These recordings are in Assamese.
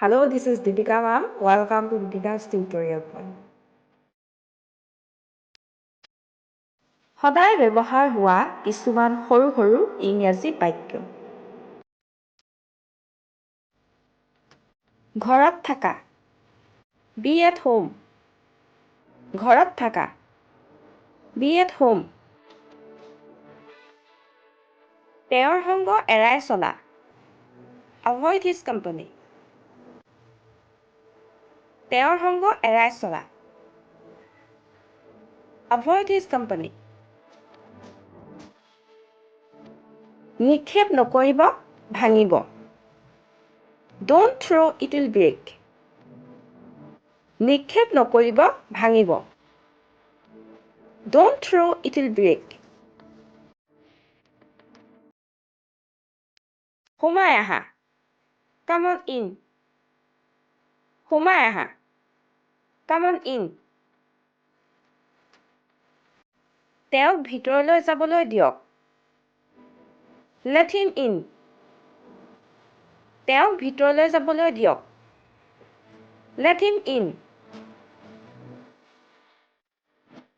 Hello, this is Deepika ma'am. Welcome to Deepika's tutorial. সদায় ব্যৱহাৰ হোৱা কিছুমান সৰু সৰু ইংৰাজী বাক্য। ঘৰত থাকা, be at home। ঘৰত থাকা, be at home। তেওঁৰ সংগ এৰাই চলা, avoid his company। তেওঁৰ সংগ এৰাই চলা, avoid his company। নিক্ষেপ নকৰিব, ভাঙিব, don't throw, it will break। নিক্ষেপ নকৰিব, ভাঙিব, don't throw, it will break। সোমাই আহা, come on in। সোমাই আহা, come on in। তেওঁক ভিতৰলৈ যাবলৈ দিয়ক, let him in। তেওঁক ভিতৰলৈ যাবলৈ দিয়ক, let him in।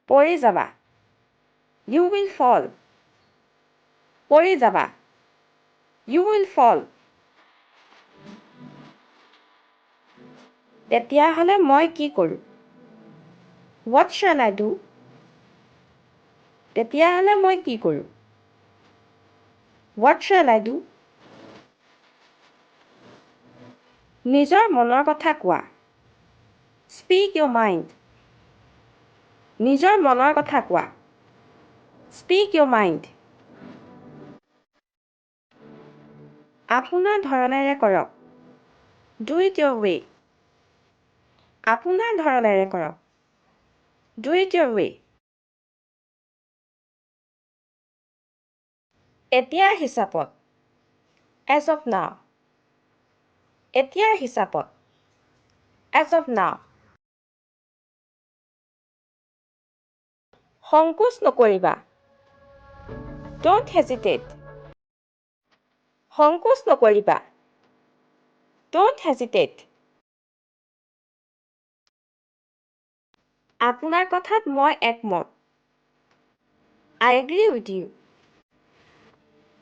পৰি যাবা, you will fall। পৰি যাবা, you will fall। তেতিয়াহ'লে মই কি কৰোঁ, what shall I do। তেতিয়াহ'লে মই কি কৰোঁ, what shall I do। নিজৰ মনৰ কথা কোৱা, speak your mind। নিজৰ মনৰ কথা কোৱা, speak your mind। আপোনাৰ ধৰণেৰে কৰক, do it your way। আপোনাৰ ধৰণেৰে কৰক, do it your way। এতিয়াৰ হিচাপত, as of now। এতিয়াৰ হিচাপত, as of now। সংকোচ নকৰিবা, don't hesitate। সংকোচ নকৰিবা, don't hesitate। আপোনাৰ কথাত মই একমত, I agree with you।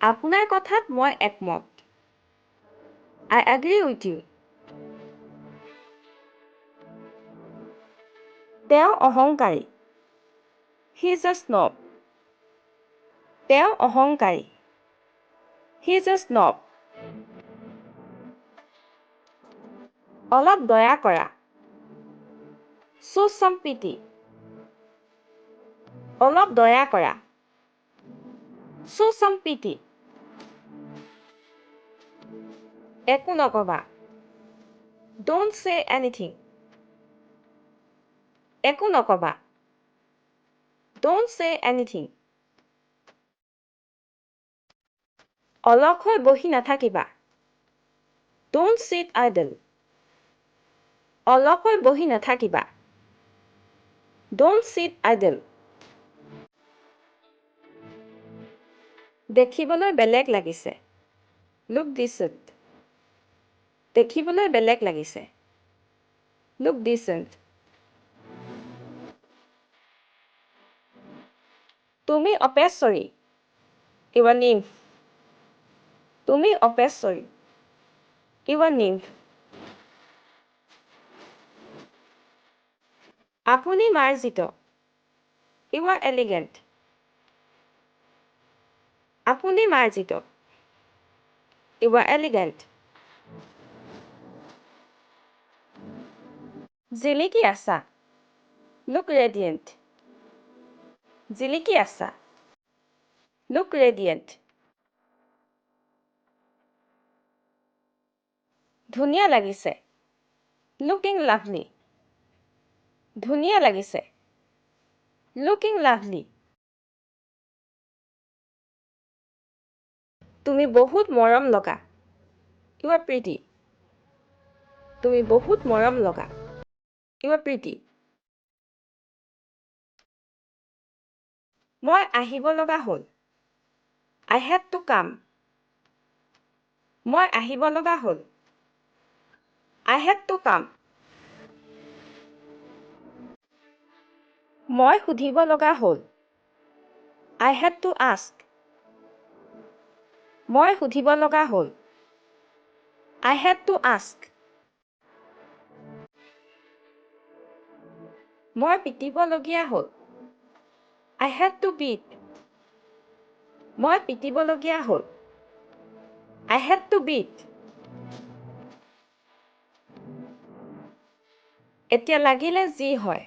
আপোনাৰ কথাত মই একমত, I agree with you। তেওঁ অহংকাৰী, he is a snob। তেওঁ অহংকাৰী, he is a snob। অলপ দয়া কৰা, show some pity। অলপ দয়া কৰা, show some pity। একো নকবা, don't say anything। একো নকবা, don't say anything। অলস হৈ বহি নাথাকিবা, don't sit idle। অলস হৈ বহি নাথাকিবা, don't sit idle। দেখিবলৈ বেলেগ লাগিছে, look decent। দেখিবলৈ বেলেগ লাগিছে, look decent। তুমি অপেশ্বৰী, you are nymph। তুমি অপেশ্বৰী, you are nymph। আপুনি মাৰ্জিত, you are elegant। আপুনি মাৰ্জিত, you are elegant। জিলিকি আছা, look radiant। জিলিকি আছা, look radiant। ধুনীয়া লাগিছে, looking lovely। ধুনীয়া লাগিছে, looking lovely। তুমি বহুত মৰম লগা, you are pretty। তুমি বহুত মৰম লগা, you are pretty। মই আহিব লগা হ'ল, I had to come। মই আহিব লগা হ'ল, I had to come. মই সুধিব লগা হ'ল। I had to ask. মই সুধিব লগা হ'ল। I had to ask. মই পিটিবলগীয়া হ'ল। I had to beat. মই পিটিবলগীয়া হ'ল। I had to beat. এতিয়া লাগিলে যি হয়।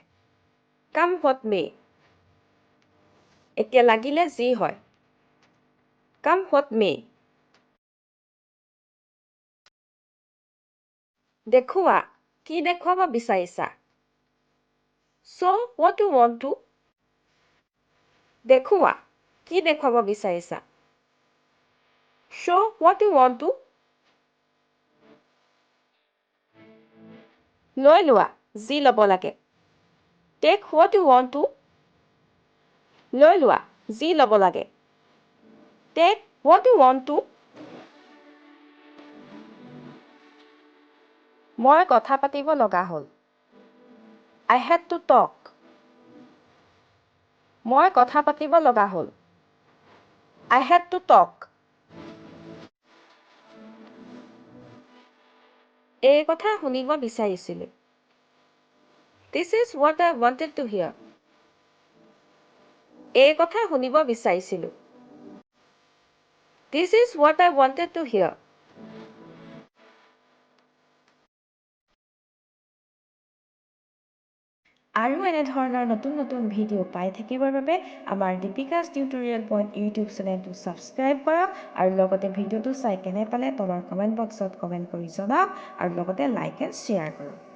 Come what may. এতিয়া লাগিলে যি হয়। Come what may. দেখুওৱা, কি দেখুৱাব বিচাৰিছা? So, what do you want to? দেখুওৱা, কি দেখুৱাব বিচাৰিছা? Show what you want to. লৈ লোৱা, যি ল'ব লাগে। Take what you want to. লৈ লোৱা, যি ল'ব লাগে। Take what you want to. মই কথা পাতিব লগা হ'ল। I had to talk. মই কথা পাতিব লগা হ'ল। I had to talk. এই কথা শুনিব বিচাৰিছিলোঁ। This is what I wanted to hear. এই কথা শুনিব বিচাৰিছিলোঁ। This is what I wanted to hear. আৰু এনেধৰণৰ নতুন নতুন ভিডিঅ' পাই থাকিবৰ বাবে আমাৰ দীপিকাছ টিউটৰিয়েল পইণ্ট ইউটিউব চেনেলটো ছাবস্ক্ৰাইব কৰক আৰু লগতে ভিডিঅ'টো চাই কেনে পালে তলৰ কমেণ্ট বক্সত কমেণ্ট কৰি জনাওক আৰু লগতে লাইক এণ্ড শ্বেয়াৰ কৰক।